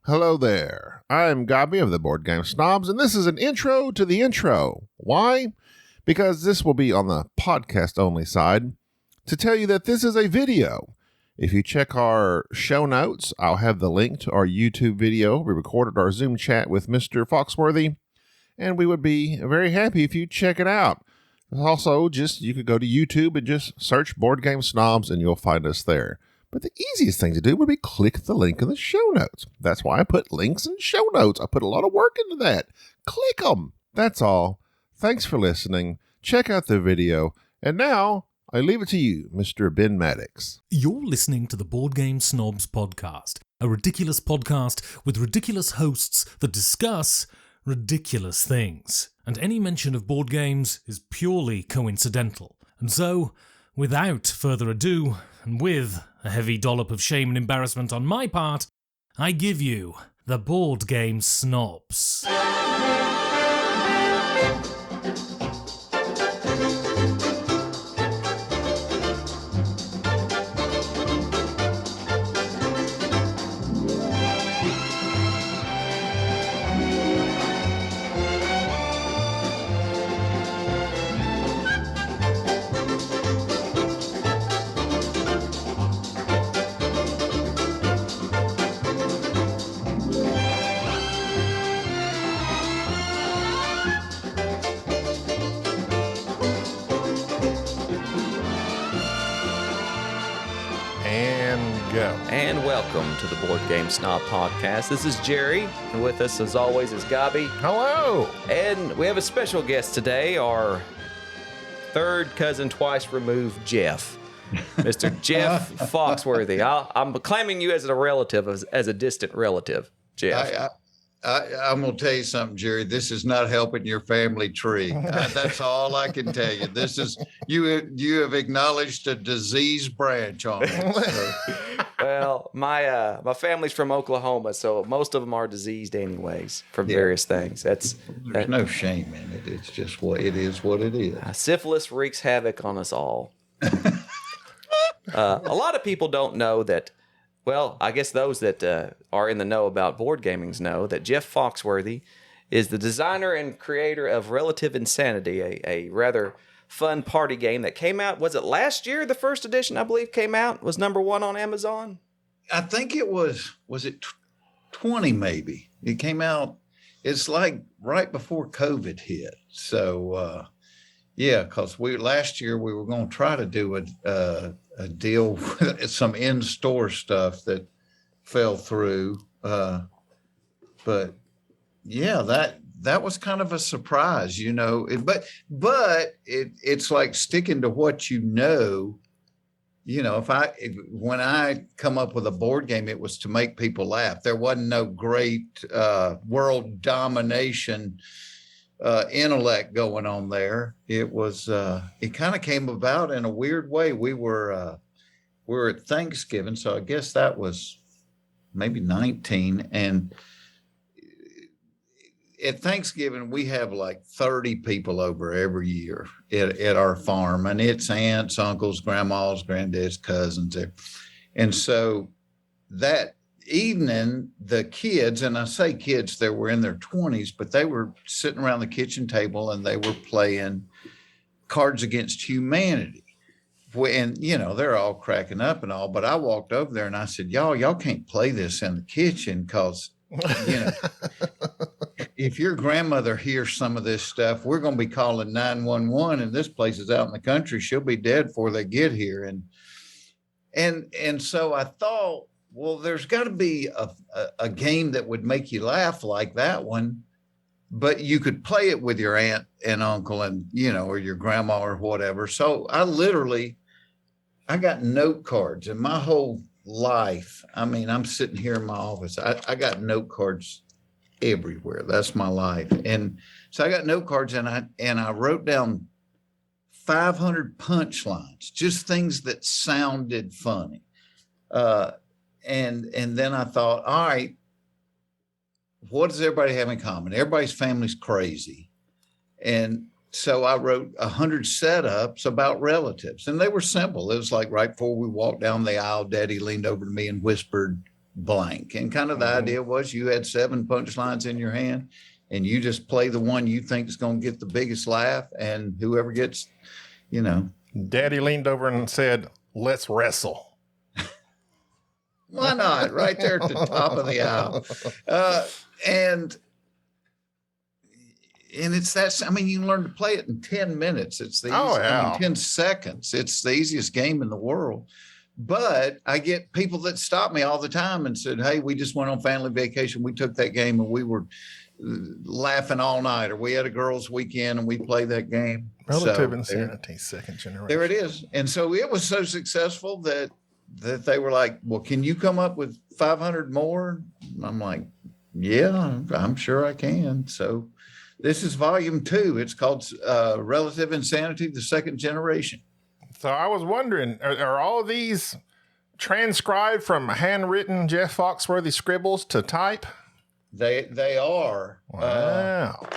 Hello there. I'm Gaby of the Board Game Snobs, and this is an intro to the intro. Why? Because this will be on the podcast-only side to tell you that this is a video. If you check our show notes, I'll have the link to our YouTube video. We recorded our Zoom chat with Mr. Foxworthy, and we would be very happy if you check it out. Also, you could go to YouTube and just search Board Game Snobs, and you'll find us there. But the easiest thing to do would be click the link in the show notes. That's why I put links in show notes. I put a lot of work into that. Click them. That's all. Thanks for listening. Check out the video. And now, I leave it to you, Mr. Ben Maddox. You're listening to the Board Game Snobs podcast, a ridiculous podcast with ridiculous hosts that discuss ridiculous things. And any mention of board games is purely coincidental. And so, without further ado, and with a heavy dollop of shame and embarrassment on my part, I give you the Board Game Snobs. And welcome to the Board Game Snob Podcast. This is Jerry, and with us, as always, is Gaby. Hello! And we have a special guest today, our third cousin twice removed, Jeff. Mr. Jeff Foxworthy. I'm claiming you as a relative, as a distant relative, Jeff. I'm going to tell you something, Jerry. This is not helping your family tree. That's all I can tell you. This is you have acknowledged a disease branch on it. So. Well, my family's from Oklahoma, so most of them are diseased anyways from various things. There's no shame in it. It's just what it is. What it is. Syphilis wreaks havoc on us all. A lot of people don't know that. Well, I guess those that are in the know about board gamings know that Jeff Foxworthy is the designer and creator of Relative Insanity, a rather fun party game that came out. Was it last year? The first edition, I believe, came out, was #1 on Amazon. I think it was it 20 maybe? It came out, it's like right before COVID hit. So, because last year we were going to try to do a deal with some in-store stuff that fell through. But yeah, that was kind of a surprise, you know, but it's like sticking to what you know, when I come up with a board game, it was to make people laugh. There wasn't no great world domination intellect going on there. It was it kind of came about in a weird way. We were at Thanksgiving, so I guess that was maybe 19, and at Thanksgiving we have like 30 people over every year at our farm, and it's aunts, uncles, grandmas, granddads, cousins, and so that evening, the kids, and I say kids, they were in their 20s, but they were sitting around the kitchen table and they were playing Cards Against Humanity. And, they're all cracking up and all, but I walked over there and I said, y'all can't play this in the kitchen because, if your grandmother hears some of this stuff, we're going to be calling 911, and this place is out in the country. She'll be dead before they get here. And so I thought, well, there's got to be a game that would make you laugh like that one, but you could play it with your aunt and uncle and, or your grandma or whatever. So I got note cards in my whole life. I mean, I'm sitting here in my office. I got note cards everywhere. That's my life. And so I got note cards and I wrote down 500 punchlines, just things that sounded funny. And then I thought, all right, what does everybody have in common? Everybody's family's crazy. And so I wrote 100 setups about relatives, and they were simple. It was like right before we walked down the aisle, Daddy leaned over to me and whispered, blank. And kind of the idea was you had 7 punchlines in your hand and you just play the one you think is going to get the biggest laugh, and whoever gets, you know. Daddy leaned over and said, "Let's wrestle." Why not? Right there at the top of the aisle. And it's that, I mean, you learn to play it in 10 minutes. It's the I mean, 10 seconds. It's the easiest game in the world. But I get people that stop me all the time and said, "Hey, we just went on family vacation. We took that game and we were laughing all night, or we had a girls' weekend and we played that game." Relative Insanity, second generation. There it is. And so it was so successful that they were like, "Well, can you come up with 500 more?" And I'm like, "Yeah, I'm sure I can." So this is volume 2. It's called Relative Insanity, the second generation. So I was wondering, are all of these transcribed from handwritten Jeff Foxworthy scribbles to type? They are. Wow.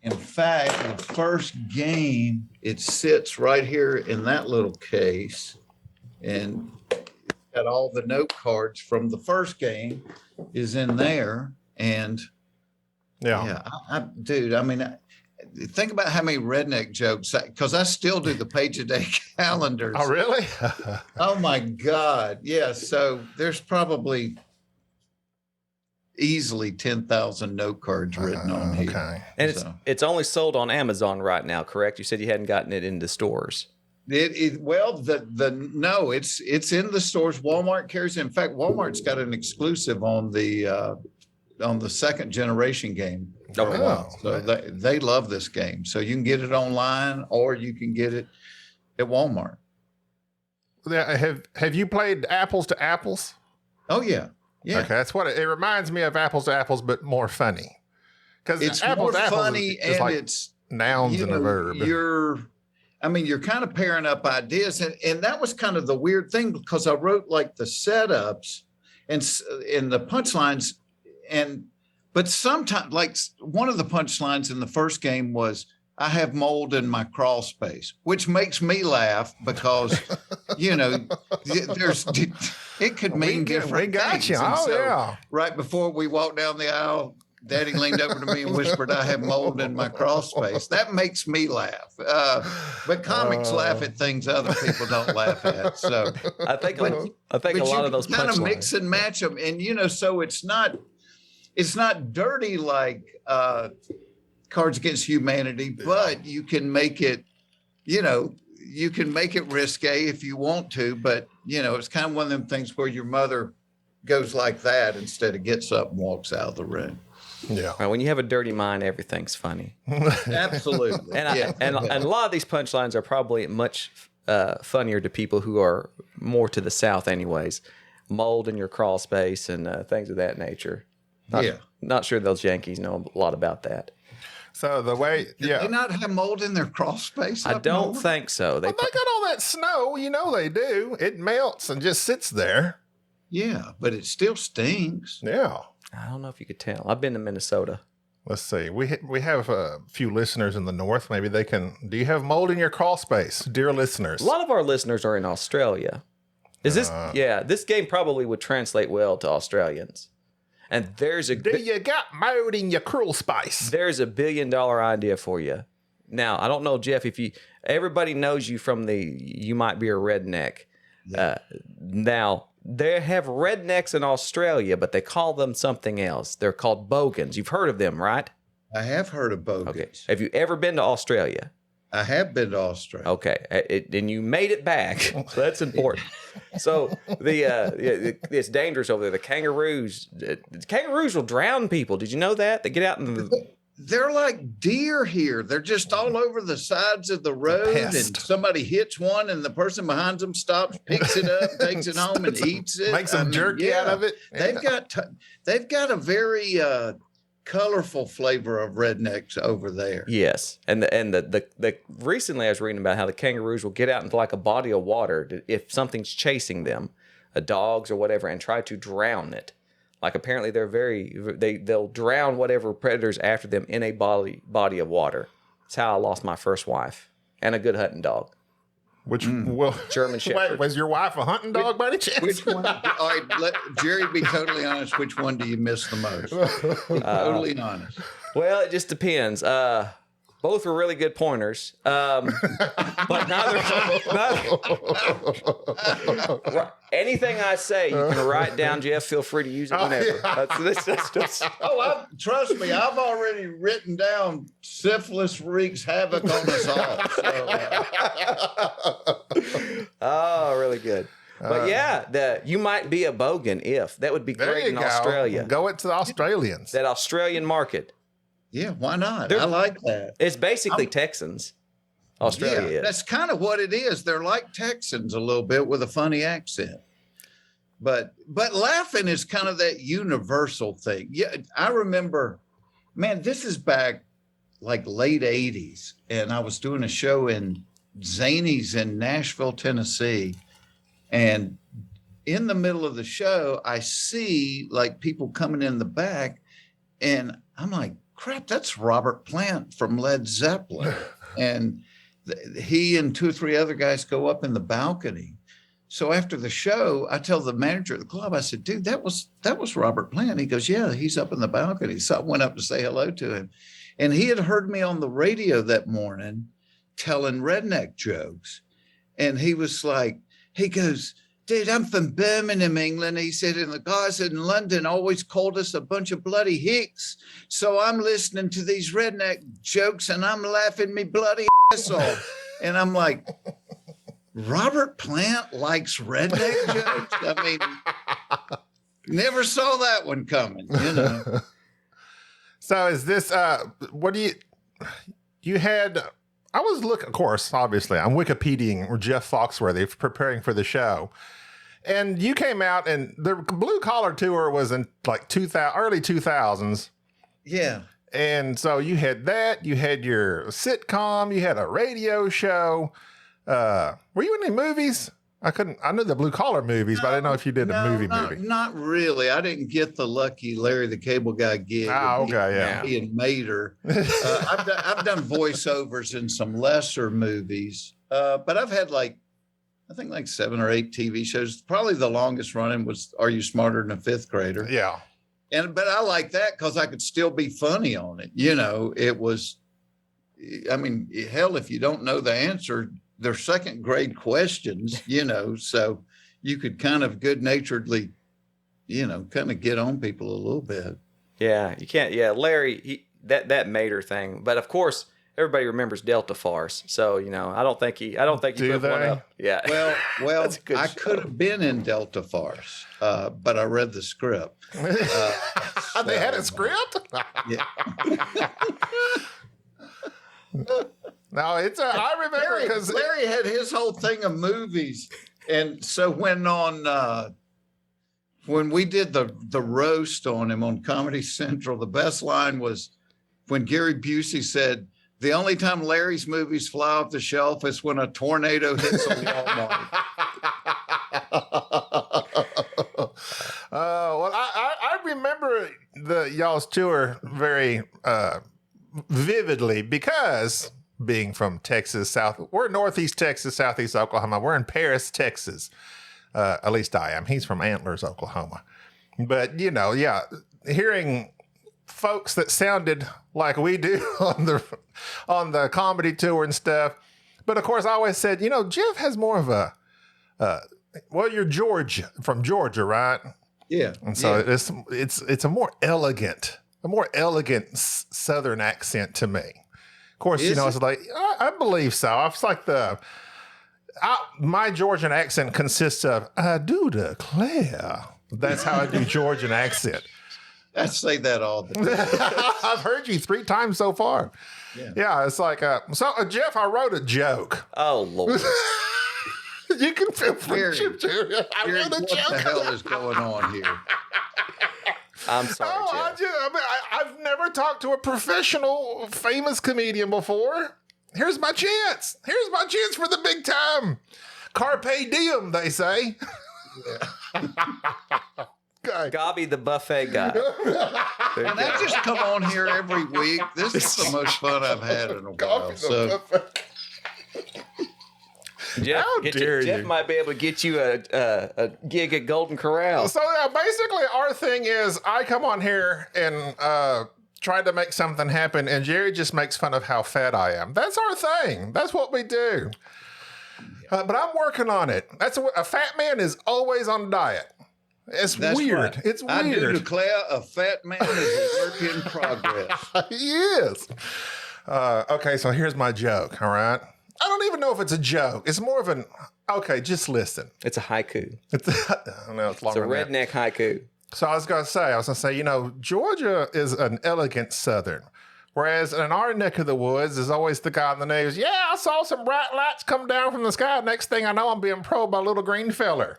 In fact, the first game, it sits right here in that little case, and got all the note cards from the first game is in there. And yeah, dude, I mean, think about how many redneck jokes, because I still do the page a day calendars. Oh, really? Oh my God. Yeah. So there's probably easily 10,000 note cards written on here. Okay. And it's only sold on Amazon right now, correct? You said you hadn't gotten it into stores. Well, no, it's in the stores. Walmart carries it. In fact, Walmart's got an exclusive on the second generation game. Okay. Wow. So they love this game. So you can get it online or you can get it at Walmart. Have you played Apples to Apples? Oh yeah. Yeah. Okay, that's what it reminds me of. Apples to Apples, but more funny. Because it's Apples more to Apples funny, is and like it's nouns and a verb. You're kind of pairing up ideas, and that was kind of the weird thing, because I wrote like the setups and the punchlines, but sometimes, like one of the punchlines in the first game was, "I have mold in my crawl space," which makes me laugh because, it could mean different things. You. And Oh, so yeah. right before we walked down the aisle, Daddy leaned over to me and whispered, "I have mold in my crawl space." That makes me laugh. But comics laugh at things other people don't laugh at. So I think a lot of those kind of punchlines. mix and match them, and so it's not dirty like Cards Against Humanity, but you can make it, you can make it risque if you want to, but it's kind of one of them things where your mother goes like that instead of gets up and walks out of the room. Yeah. Right, when you have a dirty mind, everything's funny. Absolutely. And a lot of these punchlines are probably much funnier to people who are more to the South anyways. Mold in your crawl space and things of that nature. Not sure those Yankees know a lot about that. So the way, Did they not have mold in their crawl space? I don't think so. They got all that snow. They do. It melts and just sits there. Yeah, but it still stings. Yeah. I don't know if you could tell. I've been to Minnesota. Let's see. We have a few listeners in the north. Maybe they can. Do you have mold in your crawl space, dear listeners? A lot of our listeners are in Australia. This game probably would translate well to Australians. And do you got mold in your crawl space? There's $1 billion idea for you. Now, I don't know, Jeff, everybody knows you from you might be a redneck. Yeah. Now, they have rednecks in Australia, but they call them something else. They're called bogans. You've heard of them, right? I have heard of bogans. Okay. Have you ever been to Australia? I have been to Australia. Okay. And you made it back. So that's important. So it's dangerous over there. The kangaroos will drown people. Did you know that? They get out in the... They're like deer here. They're just all over the sides of the road, and somebody hits one, and the person behind them stops, picks it up, takes it home, and eats it. Makes some jerky out of it. Yeah. They've got a very colorful flavor of rednecks over there. Yes, and the recently I was reading about how the kangaroos will get out into like a body of water if something's chasing them, dogs or whatever, and try to drown it. Like apparently they'll drown whatever predators after them in a body of water. That's how I lost my first wife and a good hunting dog. Which well, German Shepherd. Wait, was your wife a hunting dog by any chance? Which one? All right, let Jerry be totally honest. Which one do you miss the most? Be totally honest. Well, it just depends. Both were really good pointers, but neither. Anything I say, you can write down, Jeff. Feel free to use it whenever. That's Trust me, I've already written down syphilis wreaks havoc on us all. So, oh, really good. But yeah, you might be a bogan if that would be great in Australia. Go it to the Australians. That Australian market. yeah, why not? I like that. It's basically Texans. Australia Yeah, is. that's kind of what it is. They're like Texans a little bit with a funny accent. But laughing is kind of that universal thing. Yeah, I remember, man, this is back like late 80s. And I was doing a show in Zany's in Nashville, Tennessee. And in the middle of the show, I see like people coming in the back. And I'm like, crap, that's Robert Plant from Led Zeppelin. And he and 2 or 3 other guys go up in the balcony. So after the show, I tell the manager of the club, I said, dude, that was Robert Plant. He goes, yeah, he's up in the balcony. So I went up to say hello to him. And he had heard me on the radio that morning telling redneck jokes. And he was like, he goes, dude, I'm from Birmingham, England. He said, and the guys in London always called us a bunch of bloody hicks. So I'm listening to these redneck jokes and I'm laughing me bloody ass off. And I'm like, Robert Plant likes redneck jokes? I mean, never saw that one coming, you know. So is this, what do you had, I was looking, of course, obviously, I'm Wikipediaing Jeff Foxworthy preparing for the show. And you came out and the Blue Collar Tour was in like early 2000s. Yeah. And so you had that, you had your sitcom, you had a radio show. Were you in any movies? I knew the Blue Collar movies, but I didn't know if you did a movie. Not really. I didn't get the lucky Larry the Cable Guy gig. Oh, okay, yeah. Being Mater. I've done voiceovers in some lesser movies, but I've had I think like 7 or 8 TV shows. Probably the longest running was Are You Smarter Than a Fifth Grader? Yeah. But I like that because I could still be funny on it. You know, it was, I mean, hell, if you don't know the answer, they're second grade questions, you know, so you could kind of good naturedly, you know, kind of get on people a little bit. Yeah, you can't. Yeah, Larry, that Mater thing. But of course, everybody remembers Delta Farce. So, you know, I don't think he put one up. Yeah. Well, I could have been in Delta Farce, but I read the script. They had a script? Yeah. No, I remember because Larry had his whole thing of movies. And so when we did the roast on him on Comedy Central, the best line was when Gary Busey said, the only time Larry's movies fly off the shelf is when a tornado hits a Walmart. Well, I remember y'all's tour very vividly because being from Texas, we're Northeast Texas, Southeast Oklahoma. We're in Paris, Texas. At least I am. He's from Antlers, Oklahoma. But, you know, yeah, hearing folks that sounded like we do on the comedy tour and stuff. But of course, I always said, you know, Jeff has more of a, you're from Georgia, right? Yeah. And so it's a more elegant Southern accent to me. Of course, you know, it's like, I believe so. It's like my Georgian accent consists of, I do declare. That's how I do Georgian accent. I say that all the time. I've heard you 3 times so far. Yeah, it's like, Jeff, I wrote a joke. Oh, Lord. You can feel free to. I wrote a what joke. The hell is going on here? I'm sorry, Jeff. I've never talked to a professional, famous comedian before. Here's my chance. Here's my chance for the big time. Carpe diem, they say. Gaby, the buffet guy. Can I just come on here every week? This is the most fun I've had in a while. So. Jeff might be able to get you a gig at Golden Corral. So basically our thing is I come on here and try to make something happen, and Jerry just makes fun of how fat I am. That's our thing. That's what we do. But I'm working on it. A fat man is always on diet. That's weird. Right. It's weird. I do declare a fat man is a work in progress. He is. Okay, so here's my joke, all right? I don't even know if it's a joke. It's more of an, okay, just listen. It's a haiku. It's a redneck haiku. So I was going to say, you know, Georgia is an elegant Southern. Whereas in our neck of the woods, there's always the guy on the news, yeah, I saw some bright lights come down from the sky. Next thing I know, I'm being probed by a little green feller.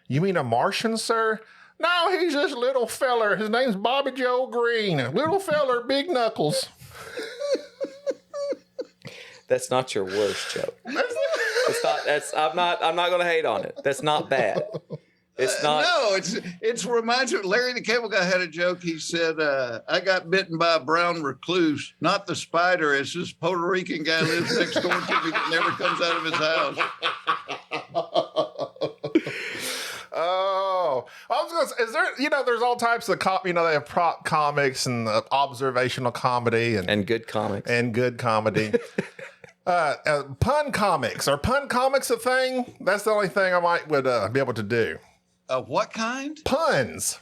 You mean a Martian, sir? No, he's just a little feller. His name's Bobby Joe Green. Little feller, big knuckles. That's not your worst joke. I'm not going to hate on it. That's not bad. It's not. No, it's reminds me. Larry the Cable Guy had a joke. He said, I got bitten by a brown recluse, not the spider. It's this Puerto Rican guy lives next door to me that never comes out of his house. Oh, I was going to say, is there, you know, there's all types of, they have prop comics and observational comedy and good comics. And good comedy. Pun comics. Are pun comics a thing? That's the only thing I would be able to do. What kind? Puns.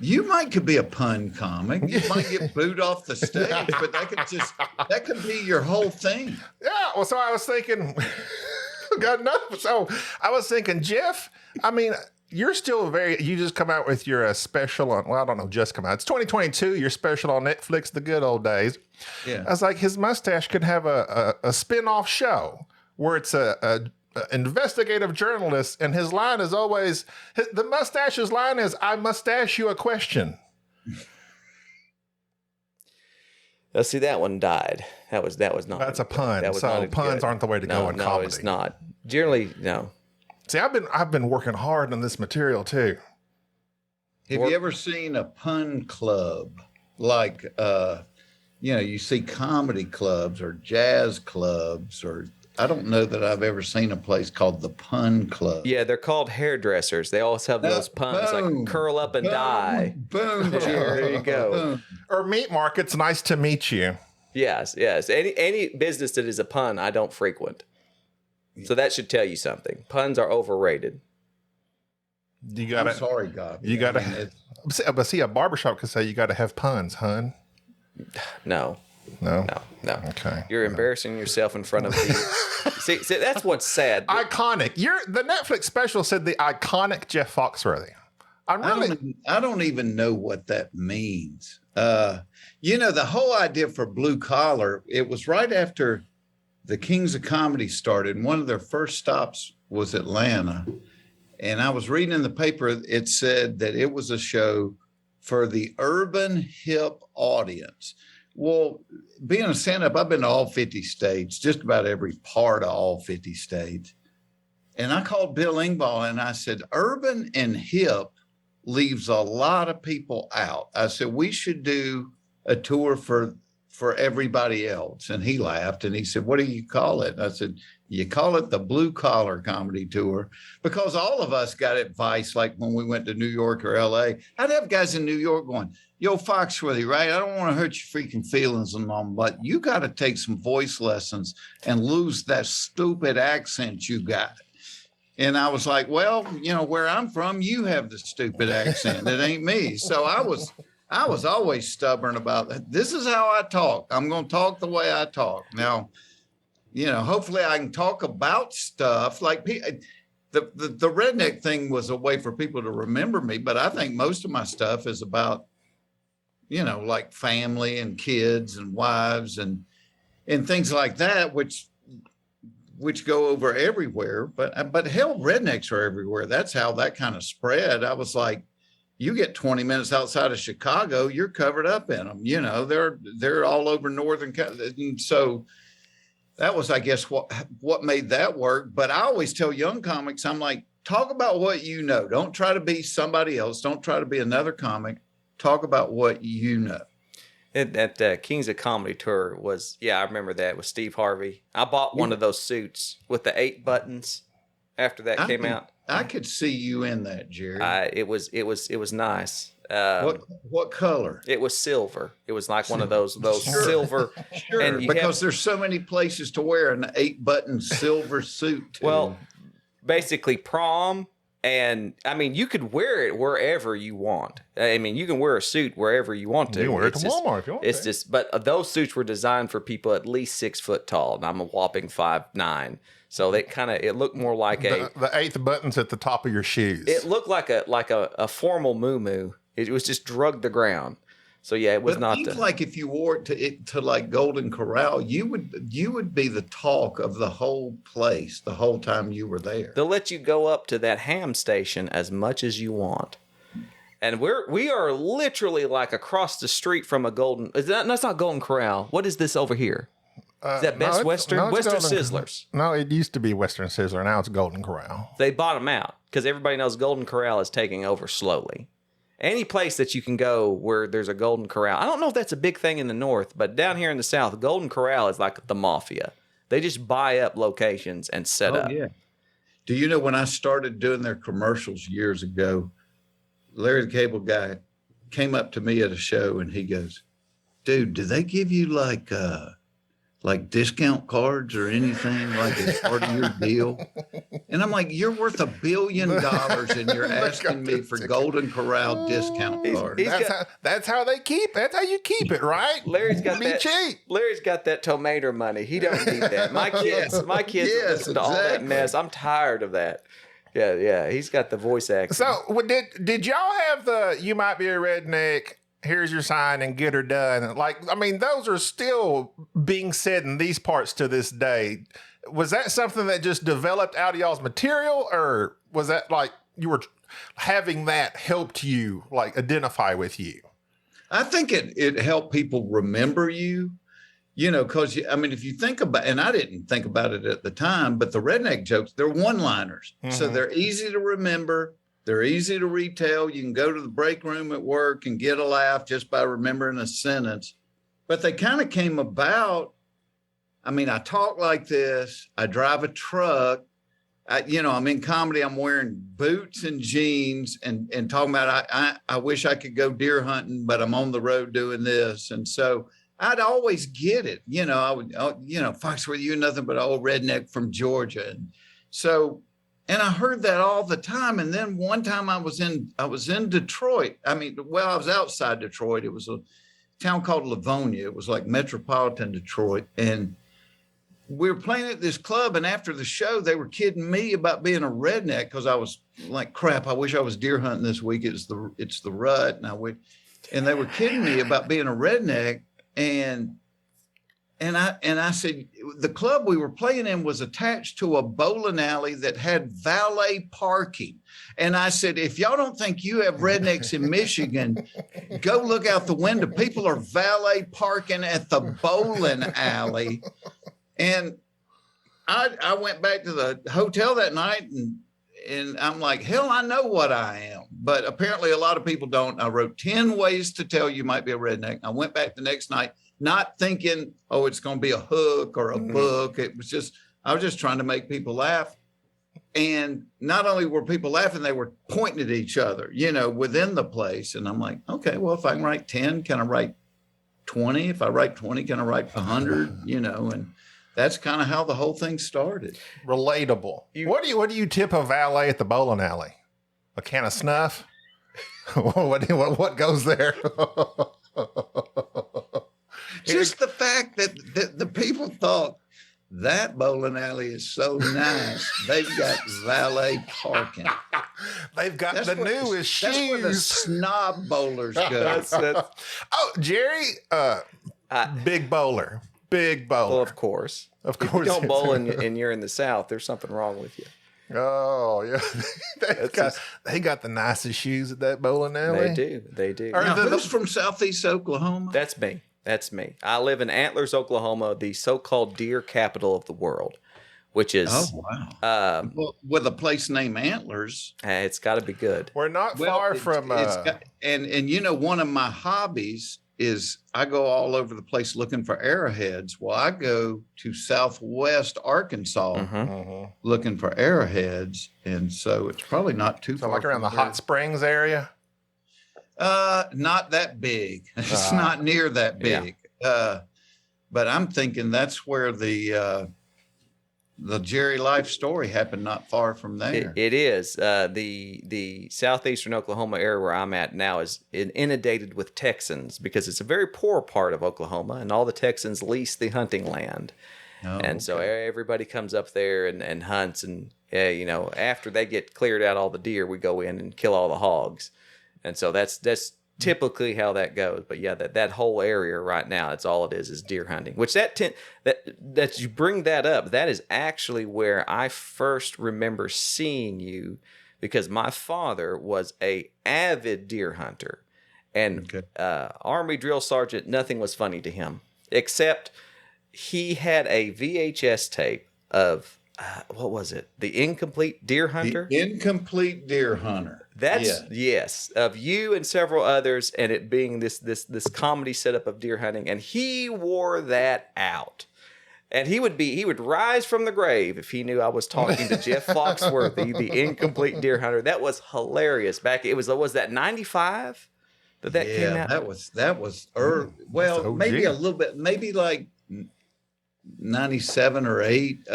You could be a pun comic. You might get booed off the stage, but that could be your whole thing. Yeah. Well, so I was thinking, I was thinking, Jeff, I mean, you're still you just come out with your special on, well, I don't know, just come out. It's 2022, your special on Netflix, The Good Old Days. Yeah. I was like, his mustache could have a spin-off show where it's a investigative journalist, and his line is always, the mustache's line is, I mustache you a question. Let's see, that one died. That was not. That's a pun. That was so puns aren't the way to go in comedy. No, it's not. Generally, no. See, I've been working hard on this material too. Have you ever seen a pun club? Like, you see comedy clubs or jazz clubs, or I don't know that I've ever seen a place called the Pun Club. Yeah, they're called hairdressers. They always have those puns like curl up and die. Boom, there you go. Boom. Or meat markets. Nice to meet you. Yes. Any business that is a pun, I don't frequent. So that should tell you something. Puns are overrated. I'm sorry, God. You gotta. But see, a barbershop could say you got to have puns, hun. No. Okay. You're embarrassing yourself in front of the. see, that's what's sad. Iconic. The Netflix special said the iconic Jeff Foxworthy. I don't even know what that means. The whole idea for Blue Collar, it was right after the Kings of Comedy started, and one of their first stops was Atlanta. And I was reading in the paper, it said that it was a show for the urban hip audience. Well, being a stand-up, I've been to all 50 states, just about every part of all 50 states. And I called Bill Engvall and I said, urban and hip leaves a lot of people out. I said, we should do a tour for everybody else. And he laughed and he said, what do you call it? And I said, you call it the Blue Collar Comedy Tour, because all of us got advice, like when we went to New York or LA. I'd have guys in New York going, yo, Foxworthy, right? I don't want to hurt your freaking feelings and all, but you got to take some voice lessons and lose that stupid accent you got. And I was like, well, where I'm from, you have the stupid accent. It ain't me. So I was always stubborn about that. This is how I talk. I'm going to talk the way I talk. Now, hopefully I can talk about stuff like the redneck thing was a way for people to remember me. But I think most of my stuff is about, like family and kids and wives and things like that, which go over everywhere. But hell, rednecks are everywhere. That's how that kind of spread. I was like, you get 20 minutes outside of Chicago, you're covered up in them. They're all over northern. And so that was, I guess, what made that work. But I always tell young comics, I'm like, talk about what you know. Don't try to be somebody else. Don't try to be another comic. Talk about what you know. That Kings of Comedy tour was, I remember that with Steve Harvey. I bought one of those suits with the 8 buttons after that came out. I could see you in that, Jerry. It was nice. What color? It was silver. It was like one of those silver. Sure, and because there's so many places to wear an 8-button silver suit. Too. Well, basically prom. And I mean, you could wear it wherever you want. I mean, you can wear a suit wherever you want to. You can wear it to Walmart if you want. It's just, but those suits were designed for people at least 6 foot tall, and I'm a whopping 5'9". So it looked more like the 8th button's at the top of your shoes. It looked like a formal muumuu. It was just drugged the ground. So it was not. It seems like if you wore it to like Golden Corral, you would be the talk of the whole place the whole time you were there. They'll let you go up to that ham station as much as you want, and we are literally like across the street from a Golden. That's not Golden Corral. What is this over here? Is that Best Western? Western Sizzlers. No, it used to be Western Sizzler. Now it's Golden Corral. They bought them out because everybody knows Golden Corral is taking over slowly. Any place that you can go where there's a Golden Corral. I don't know if that's a big thing in the North, but down here in the South, Golden Corral is like the mafia. They just buy up locations and set up. Yeah. Do you know when I started doing their commercials years ago, Larry the Cable Guy came up to me at a show and he goes, "Dude, do they give you like discount cards or anything like as part of your deal?" And I'm like, "You're worth $1 billion and you're asking me for Golden Corral discount cards." That's how they keep. That's how you keep it, right? Larry's got that. Cheap. Larry's got that tomato money. He don't need that. My kids listen to all that mess. I'm tired of that. Yeah. He's got the voice acting. So did y'all have the "you might be a redneck"? Here's your sign and get her done. Like, I mean, those are still being said in these parts to this day. Was that something that just developed out of y'all's material, or was that like you were having that helped you like identify with you? I think it helped people remember you, because I mean, if you think about, and I didn't think about it at the time, but the redneck jokes, they're one-liners. Mm-hmm. So they're easy to remember. They're easy to retell. You can go to the break room at work and get a laugh just by remembering a sentence. But they kind of came about. I mean, I talk like this. I drive a truck. I'm in comedy. I'm wearing boots and jeans and talking about I wish I could go deer hunting, but I'm on the road doing this. And so I'd always get it. I would, Foxworthy, you're nothing but an old redneck from Georgia. And so. And I heard that all the time. And then one time I was in Detroit. I was outside Detroit. It was a town called Livonia. It was like metropolitan Detroit. And we were playing at this club. And after the show, they were kidding me about being a redneck because I was like, crap, I wish I was deer hunting this week. It's the rut. And they were kidding me about being a redneck. And I said, the club we were playing in was attached to a bowling alley that had valet parking. And I said, if y'all don't think you have rednecks in Michigan, go look out the window. People are valet parking at the bowling alley. And I went back to the hotel that night and I'm like, hell, I know what I am. But apparently a lot of people don't. I wrote 10 ways to tell you might be a redneck. I went back the next night, not thinking, oh, it's going to be a hook or a book. I was just trying to make people laugh. And not only were people laughing, they were pointing at each other, within the place. And I'm like, okay, well, if I can write 10, can I write 20? If I write 20, can I write 100? And that's kind of how the whole thing started. Relatable. What do you tip a valet at the bowling alley? A can of snuff? What goes there? Just the fact that the people thought that bowling alley is so nice. They've got valet parking. They've got the newest shoes. That's where the snob bowlers go. Oh, Jerry, big bowler. Big bowler. Well, of course. If you don't bowl and you're in the South, there's something wrong with you. Oh, yeah. They got the nicest shoes at that bowling alley. They do. Now, who's from Southeast Oklahoma? That's me. I live in Antlers, Oklahoma, the so-called deer capital of the world, which is... Oh, wow. With a place named Antlers. It's got to be good. We're not far from... and one of my hobbies is I go all over the place looking for arrowheads. Well, I go to Southwest Arkansas Mm-hmm. looking for arrowheads. And so it's probably not too So far. like around the from Hot Springs area? Not that big. It's Ah. not near that big. But I'm thinking that's where the Jerry life story happened not far from there. It is. The southeastern Oklahoma area where I'm at now is inundated with Texans because it's a very poor part of Oklahoma, and all the Texans lease the hunting land. Oh, And so everybody comes up there and hunts, and after they get cleared out all the deer, we go in and kill all the hogs. And so that's typically how that goes. But yeah, that whole area right now, that's all it is deer hunting. Which that you bring that up, that is actually where I first remember seeing you, because my father was a avid deer hunter, and Army drill sergeant, nothing was funny to him except he had a VHS tape of what was it? The Incomplete Deer Hunter? The Incomplete Deer Hunter. That's yes, of you and several others, and it being this comedy setup of deer hunting, and he wore that out. And he would rise from the grave if he knew I was talking to Jeff Foxworthy, the Incomplete Deer Hunter. That was hilarious. Was that 95 that came out? That was early. Well, maybe a little bit, maybe like 97 or 8.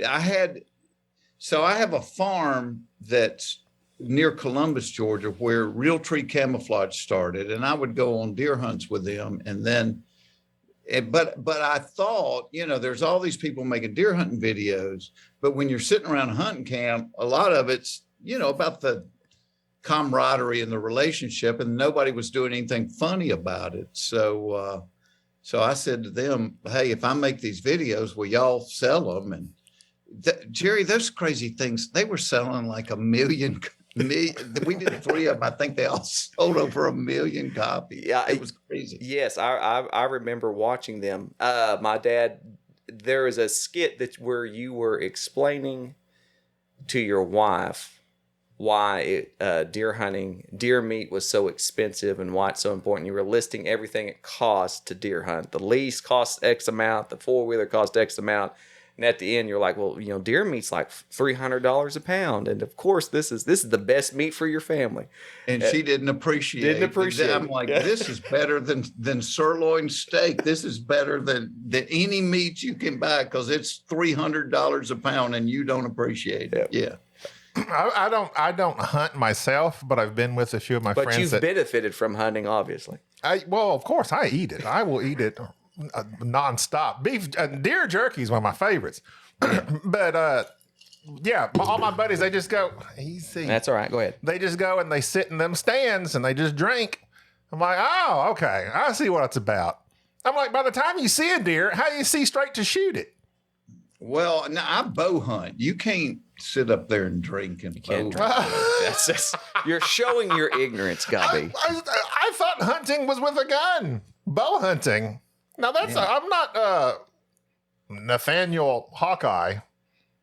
I have a farm that's near Columbus, Georgia, where Realtree Camouflage started, and I would go on deer hunts with them. And then, but I thought, there's all these people making deer hunting videos, but when you're sitting around a hunting camp, a lot of it's, about the camaraderie and the relationship, and nobody was doing anything funny about it. So I said to them, hey, if I make these videos, will y'all sell them? And Jerry, those crazy things, they were selling like 1 million. We did 3 of them. I think they all sold over 1 million copies. Yeah, it was crazy. Yes, I remember watching them. My dad, there is a skit where you were explaining to your wife why deer meat was so expensive and why it's so important. You were listing everything it costs to deer hunt. The lease costs X amount, the 4-wheeler costs X amount. And at the end, you're like, well, deer meat's like $300 a pound, and of course, this is the best meat for your family. And she didn't appreciate. I'm like, this is better than sirloin steak. This is better than any meat you can buy because it's $300 a pound, and you don't appreciate it. Yeah. I don't hunt myself, but I've been with a few of my friends. But you've benefited from hunting, obviously. Well, of course, I eat it. I will eat it nonstop. Beef, deer jerky is one of my favorites. But all my buddies, they just go easy. That's all right. Go ahead. They just go and they sit in them stands and they just drink. I'm like, oh, okay, I see what it's about. I'm like, by the time you see a deer, how do you see straight to shoot it? Well, now I bow hunt. You can't sit up there and drink and bow hunt. You're showing your ignorance, Gaby. I thought hunting was with a gun. Bow hunting. Now I'm not Nathaniel Hawkeye.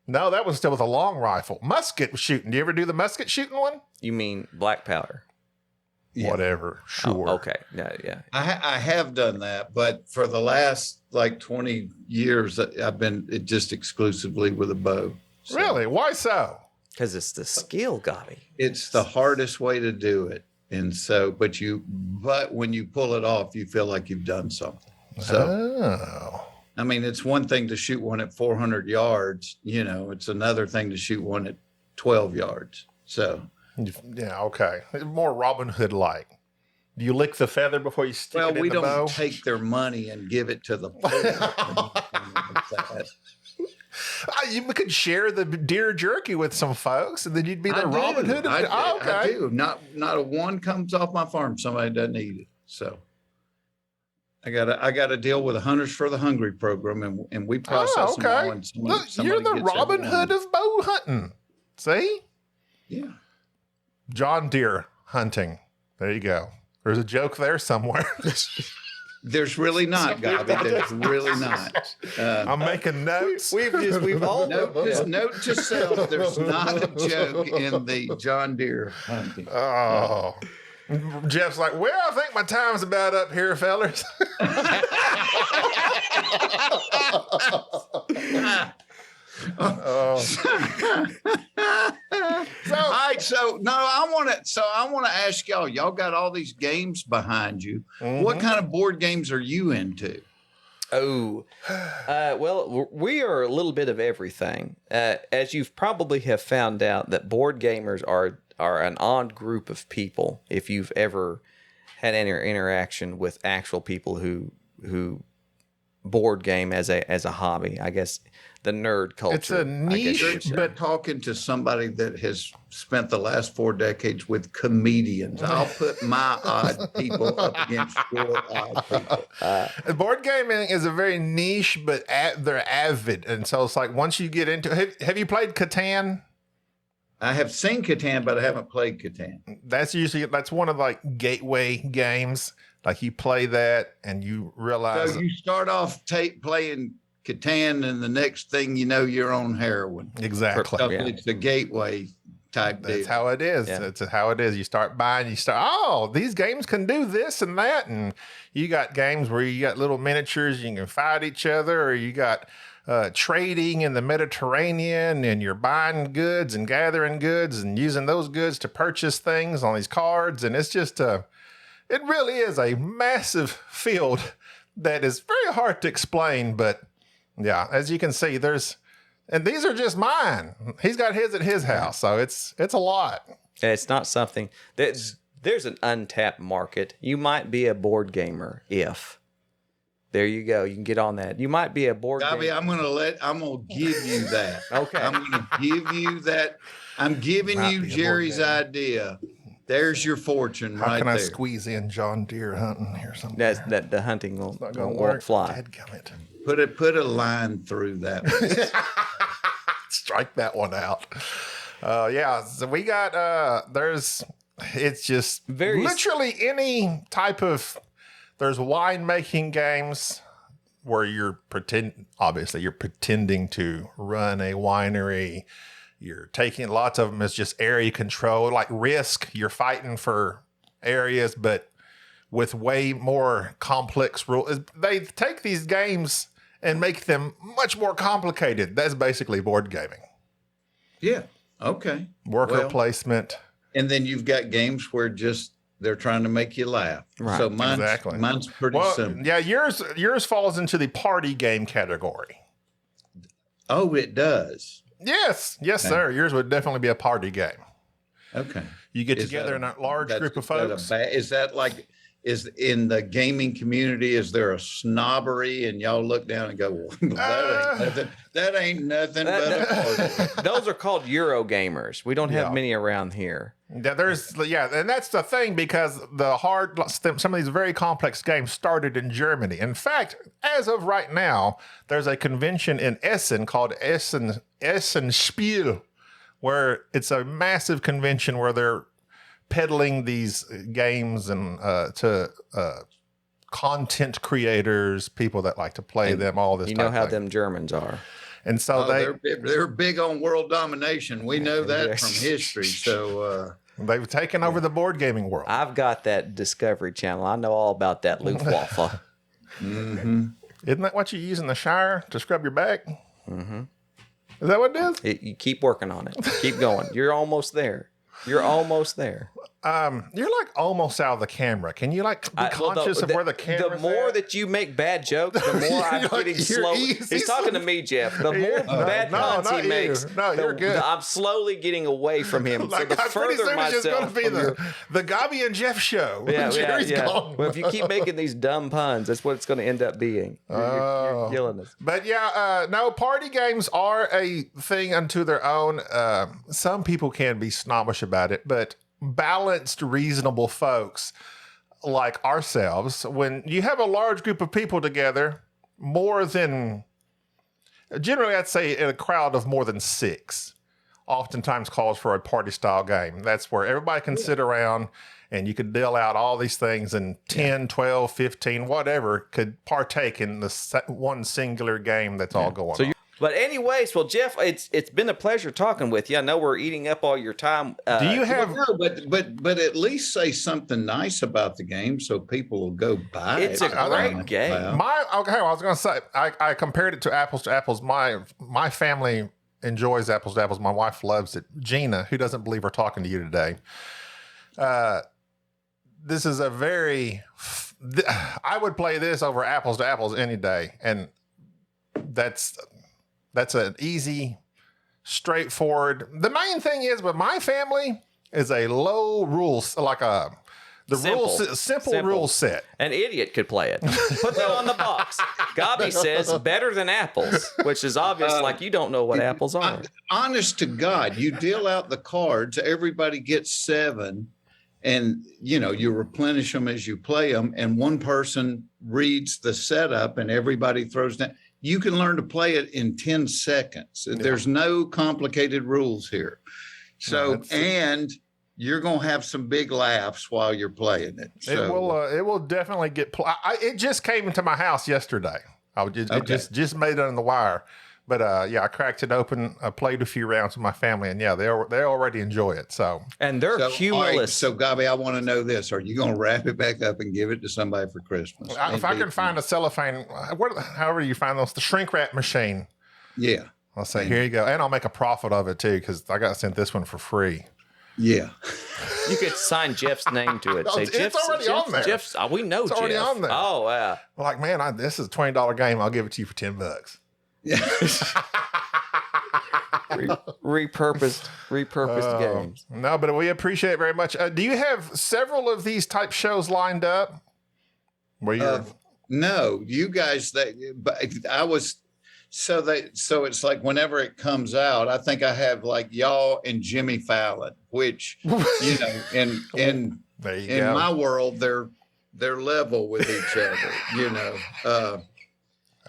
No, that was still with a long rifle. Musket shooting. Do you ever do the musket shooting one? You mean black powder? Yeah. Whatever. Sure. Oh, okay. Yeah. I have done that, but for the last 20 years, I've been just exclusively with a bow. So. Really? Why so? Because it's the skill, Gaby. It's the hardest way to do it. And so, but when you pull it off, you feel like you've done something. So, I mean, it's one thing to shoot one at 400 yards, it's another thing to shoot one at 12 yards. So, yeah, okay. More Robin Hood like. Do you lick the feather before you stick it in the bow? Well, we don't take their money and give it to the You could share the deer jerky with some folks, and then you'd be the Robin Hood. Okay. I do. Not a one comes off my farm. Somebody doesn't eat it. So I got to deal with the Hunters for the Hungry program, and we process them all. And you're the Robin Hood of bow hunting. See? Yeah. John Deere hunting. There you go. There's a joke there somewhere. There's really not, Gaby. There's really not. I'm making notes. We've all note to self. There's not a joke in the John Deere hunting. Oh, Jeff's like, well, I think my time's about up here, fellas. All right, so I want to ask y'all. Y'all got all these games behind you. What kind of board games are you into? Oh, well, we are a little bit of everything. As you've probably have found out, that board gamers are an odd group of people. If you've ever had any interaction with actual people who board game as a hobby, I guess the nerd culture. It's a niche, but talking to somebody that has spent the last 4 decades with comedians, I'll put my odd people up against your odd people. Board gaming is a very niche, but they're avid. And so it's like once you get into it, have you played Catan? I have seen Catan, but I haven't played Catan. That's one of like gateway games. Like you play that and you realize. So you start off playing Catan, and the next thing you know, you're on heroin. Exactly. It's the gateway type deal. That's how it is. Yeah. That's how it is. You start buying, these games can do this and that. And you got games where you got little miniatures, you can fight each other, or you got trading in the Mediterranean, and you're buying goods and gathering goods and using those goods to purchase things on these cards. And it's just it really is a massive field that is very hard to explain, but yeah, as you can see, and these are just mine. He's got his at his house, so it's a lot. And it's not something there's an untapped market. You might be a board gamer there you go. You can get on that. You might be a board Gaby, gamer. I'm gonna give you that. Okay. I'm gonna give you that. I'm giving Might you be a board Jerry's game. idea. There's your fortune How right can there. I squeeze in John Deere hunting here something? That the hunting won't fly. Dadgummit. Put a line through that one. Strike that one out. Yeah, so we got it's just literally any type of. There's winemaking games where you're pretending to run a winery. You're taking lots of them as just area control, like Risk. You're fighting for areas, but with way more complex rules. They take these games and make them much more complicated. That's basically board gaming. Yeah. Okay. Worker placement. And then you've got games where they're trying to make you laugh. Right. So mine's pretty simple. Yeah, yours falls into the party game category. Oh, it does. Yes, sir. Yours would definitely be a party game. Okay. You get together in a large group of folks. Is that like, is in the gaming community, is there a snobbery and y'all look down and go, well, that ain't nothing but a party. Those are called Euro gamers. We don't have many around here. Yeah, and that's the thing, because some of these very complex games started in Germany. In fact, as of right now, there's a convention in Essen called Essen Spiel, where it's a massive convention where they're peddling these games and to content creators, people that like to play them, all this. You know how them Germans are. And so they're big on world domination. We know that from history. So they've taken over the board gaming world. I've got that Discovery Channel. I know all about that Luftwaffe. Isn't that what you use in the shower to scrub your back? Mm-hmm. Is that what it is? You keep working on it. Keep going. You're almost there. You're almost there. You're like almost out of the camera. Can you like be conscious of where the camera's The more at? that you make bad jokes, the more I'm getting slow. He's talking to me, Jeff. The more bad puns he makes, you're good. I'm slowly getting away from him. Like, so the pretty further soon it's just going myself to be from the Gaby and Jeff show. Yeah, Jerry's gone. Well, if you keep making these dumb puns, that's what it's going to end up being. You're killing us. But yeah, no, party games are a thing unto their own. Some people can be snobbish about it, but balanced, reasonable folks like ourselves, when you have a large group of people together, generally I'd say in a crowd of more than 6, oftentimes calls for a party style game. That's where everybody can sit around and you could deal out all these things, and 10, 12, 15, whatever could partake in the one singular game that's all going on. But anyways, well, Jeff, it's been a pleasure talking with you. I know we're eating up all your time. Do you have? No, but at least say something nice about the game so people will go buy it. It's a great game. I was going to say I compared it to apples to apples. My family enjoys apples to apples. My wife loves it. Gina, who doesn't believe we're talking to you today. This is I would play this over apples to apples any day, and that's an easy, straightforward. The main thing is with my family is a low rules, like simple rule set. An idiot could play it. Put that on the box. Gaby says better than apples, which is obvious. Like you don't know what apples are. Honest to God, you deal out the cards. Everybody gets 7, and you replenish them as you play them. And one person reads the setup, and everybody throws down. You can learn to play it in 10 seconds. Yeah. There's no complicated rules here. So, and you're going to have some big laughs while you're playing it. So, it will definitely get it just came into my house yesterday. It just made it on the wire. But I cracked it open. I played a few rounds with my family, and they already enjoy it. So they're humorless. Right, so Gaby, I want to know this: are you going to wrap it back up and give it to somebody for Christmas? If I can find a cellophane, however you find those, the shrink wrap machine. Yeah, I'll say here you go, and I'll make a profit of it too because I got sent this one for free. Yeah, you could sign Jeff's name to it. Say it's already on there. Jeff's. We know it's Jeff. Already on there. Oh wow! Like man, this is a $20 game. I'll give it to you for $10. Yeah. repurposed games. No, but we appreciate it very much. Do you have several of these type shows lined up? No, you guys. So it's like whenever it comes out, I think I have like y'all and Jimmy Fallon, which in my world they're level with each other.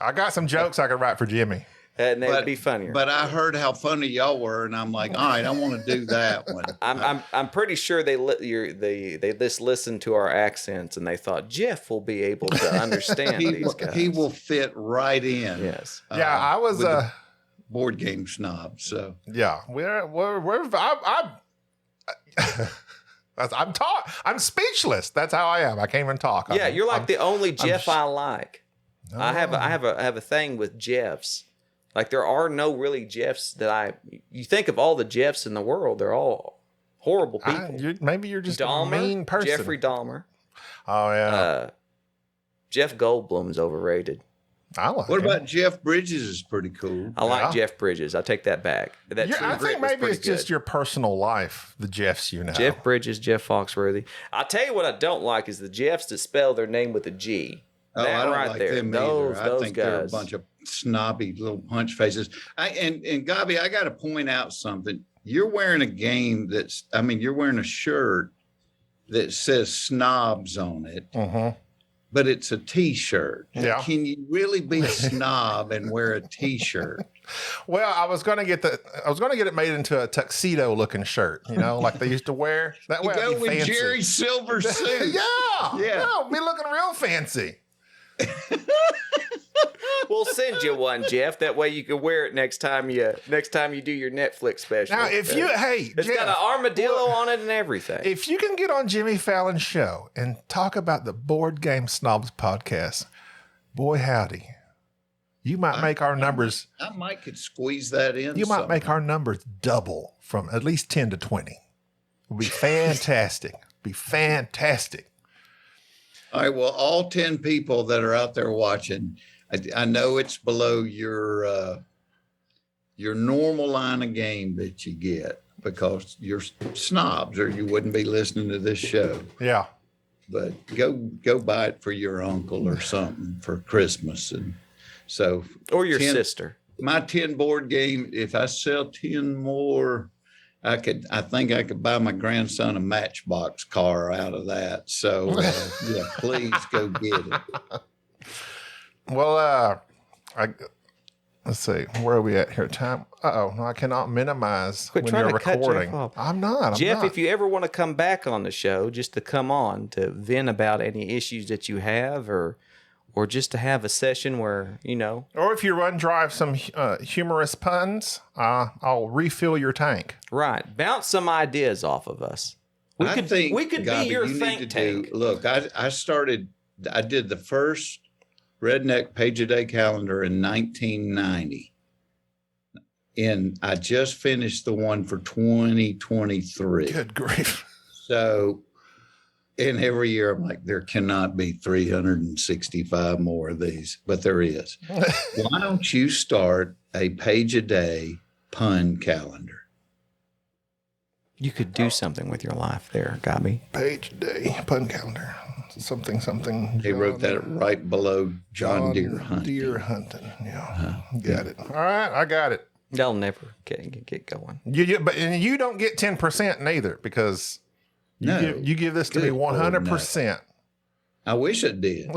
I got some jokes I could write for Jimmy. And they'd be funnier. But I heard how funny y'all were, and I'm like, all right, I want to do that one. I'm pretty sure they just listened to our accents, and they thought Jeff will be able to understand these guys. He will fit right in. Yes. I was Board Game Snobs. So yeah, I'm speechless. That's how I am. I can't even talk. Yeah, you're like the only Jeff I like. No. I have a thing with Jeffs. Like there are no really Jeffs you think of all the Jeffs in the world, they're all horrible people. Maybe you're just Dahmer, a mean person. Jeffrey Dahmer. Oh yeah. Jeff Goldblum's overrated. What about Jeff Bridges is pretty cool. I like Jeff Bridges. I take that back. I think maybe it's just your personal life, the Jeffs Jeff Bridges, Jeff Foxworthy. I'll tell you what I don't like is the Jeffs that spell their name with a G. Oh, I don't like them either. I think they're a bunch of snobby little punch faces. And Gaby, I got to point out something. You're wearing you're wearing a shirt that says snobs on it, but it's a T-shirt. Yeah. Can you really be a snob and wear a T-shirt? Well, I was going to get it made into a tuxedo looking shirt, like they used to wear. That way, go with fancy. Jerry's silver suit. Yeah, be looking real fancy. We'll send you one, Jeff. That way you can wear it next time you do your Netflix special. Now, it's Jeff, got an armadillo on it and everything. If you can get on Jimmy Fallon's show and talk about the Board Game Snobs podcast, boy howdy, you might make our numbers. I might could squeeze that in. You might make our numbers double from at least 10 to 20. It would be fantastic. All right. Well, all 10 people that are out there watching, I know it's below your normal line of game that you get because you're snobs or you wouldn't be listening to this show. Yeah. But go buy it for your uncle or something for Christmas. And so. Or your sister. My 10 board game, if I sell 10 more, I think I could buy my grandson a Matchbox car out of that. So please go get it. Well, let's see, where are we at here? Time. I cannot minimize when you're recording. I'm not. Jeff, if you ever want to come back on the show, just to come on to vent about any issues that you have or or just to have a session where, Or if you run drive some humorous puns, I'll refill your tank. right, bounce some ideas off of us. We could Gaby, be your you think need to tank. Look, I did the first Redneck Page a Day calendar in 1990. And I just finished the one for 2023. Good grief. So, and every year I'm like, there cannot be 365 more of these, but there is. Why don't you start a Page a Day pun calendar? You could do something with your life there, Gaby. Page day pun calendar. Something. He wrote that right below John Deere hunting. Deer hunting. Yeah. Got it. All right. I got it. They'll never get going. But you don't get 10% neither because you give this to me 100%. I wish it did.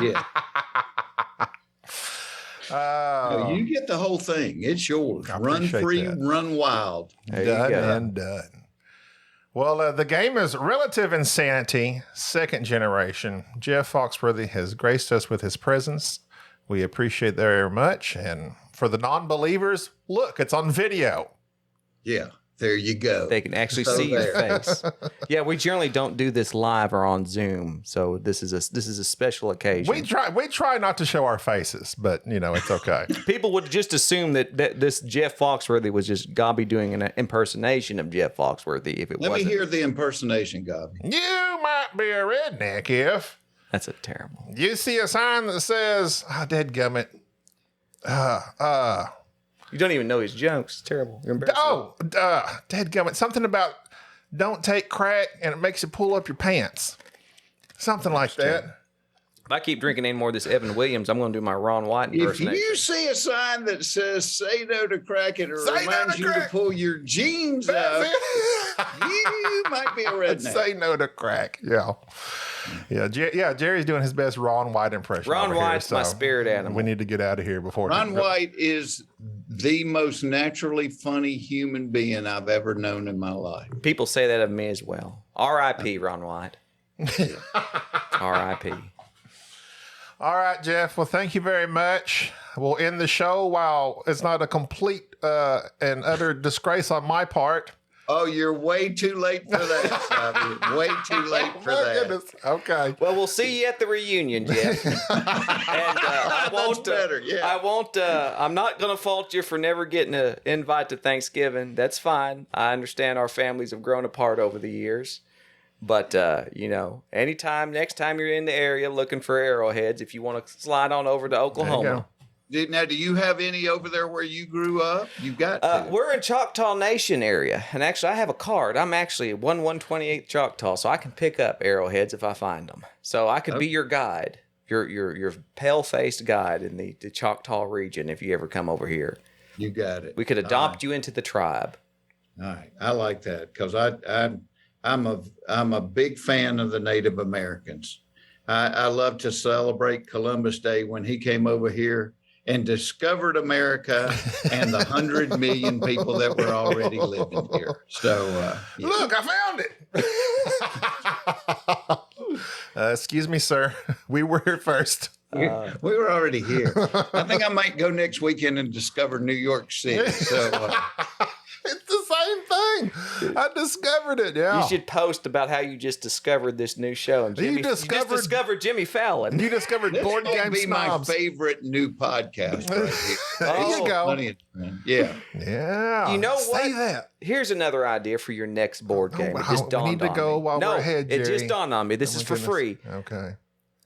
Yeah. No, you get the whole thing. It's yours. Run free, run wild. Done and done. Well, the game is Relative Insanity, second generation. Jeff Foxworthy has graced us with his presence. We appreciate that very much. And for the non-believers, look, it's on video. Yeah, there you go. They can actually see your face. Yeah, we generally don't do this live or on Zoom, so this is a special occasion. We try not to show our faces, but it's okay. People would just assume that this Jeff Foxworthy was just Gaby doing an impersonation of Jeff Foxworthy. If it Let wasn't. me hear the impersonation, Gaby. You might be a redneck if That's a terrible. you see a sign that says, dadgummit, You don't even know his jokes. It's terrible. You're embarrassing. dadgummit, something about don't take crack and it makes you pull up your pants. Something like that. If I keep drinking any more of this Evan Williams, I'm going to do my Ron White If impersonation. you see a sign that says "Say no to crack" and it reminds you to pull your jeans up, you might be a redneck. Say no to crack. Yeah, Jerry's doing his best Ron White impression. Ron over White's here, my spirit animal. We need to get out of here before Ron White is the most naturally funny human being I've ever known in my life. People say that of me as well. R.I.P. Ron White. R.I.P. All right, Jeff. Well, thank you very much. We'll end the show while it's not a complete and utter disgrace on my part. Oh, you're way too late for that, Bobby. Way too late for My that. goodness. Okay. Well, we'll see you at the reunion, Jeff. And I won't. That's better, yeah. I won't. I'm not going to fault you for never getting an invite to Thanksgiving. That's fine. I understand our families have grown apart over the years, but anytime, next time you're in the area looking for arrowheads, if you want to slide on over to Oklahoma. Now, do you have any over there where you grew up? You've got to. We're in Choctaw Nation area, and actually, I have a card. I'm actually 1/128 Choctaw, so I can pick up arrowheads if I find them. So I could be your guide, your pale-faced guide in the Choctaw region if you ever come over here. You got it. We could adopt you into the tribe. All right, I like that because I'm a big fan of the Native Americans. I love to celebrate Columbus Day when he came over here and discovered America and the 100 million people that were already living here. So, Look, I found it. Excuse me, sir. We were here first. we were already here. I think I might go next weekend and discover New York City. So, it's the same thing. I discovered it. Yeah. You should post about how you just discovered this new show. And you just discovered Jimmy Fallon. You discovered Board Game be Snobs. My favorite new podcast right here. There you go. Yeah. Yeah. You know what? Say that. Here's another idea for your next board game. It just dawned on me. We need to go while we're ahead, Jerry. It just dawned on me. This is for free. Okay.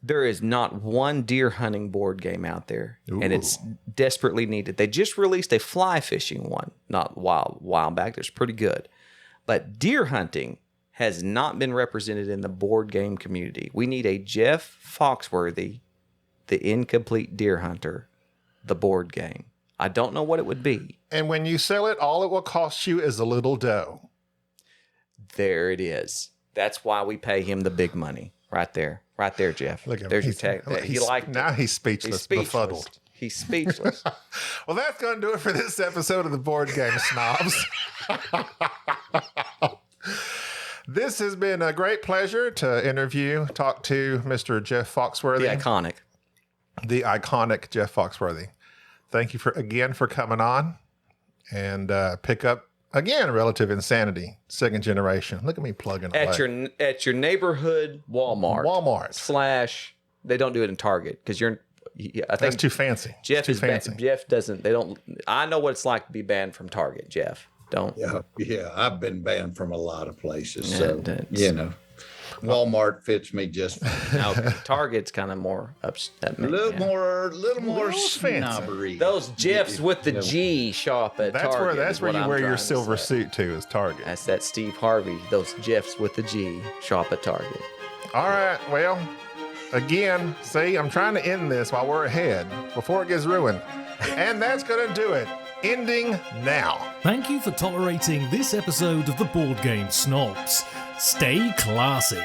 There is not one deer hunting board game out there, Ooh. and it's desperately needed. They just released a fly fishing one not a while back. That's pretty good. But deer hunting has not been represented in the board game community. We need a Jeff Foxworthy, the Incomplete Deer Hunter, the board game. I don't know what it would be. And when you sell it, all it will cost you is a little dough. There it is. That's why we pay him the big money. Right there, Jeff. Look at him. There's your tag. He liked it. Now he's speechless, befuddled. He's speechless. Well, that's going to do it for this episode of the Board Game Snobs. This has been a great pleasure to talk to Mr. Jeff Foxworthy. The iconic. the iconic Jeff Foxworthy. Thank you for coming on and pick up again Relative Insanity, second generation. Look at me plugging away. At your neighborhood Walmart. / they don't do it in Target because I think that's too fancy. Jeff too is fancy. Jeff doesn't. They don't. I know what it's like to be banned from Target. Jeff, don't. Yeah. I've been banned from a lot of places, so Walmart fits me just fine. Now, Target's kind of more upset. A little more snobbery. Those Jeffs with the G shop at Target. That's where you wear your silver suit to, is Target. That's that Steve Harvey. Those Jeffs with the G shop at Target. All right. Well, again, see, I'm trying to end this while we're ahead before it gets ruined. And that's going to do it. Ending now. Thank you for tolerating this episode of the Board Game Snobs. Stay classy.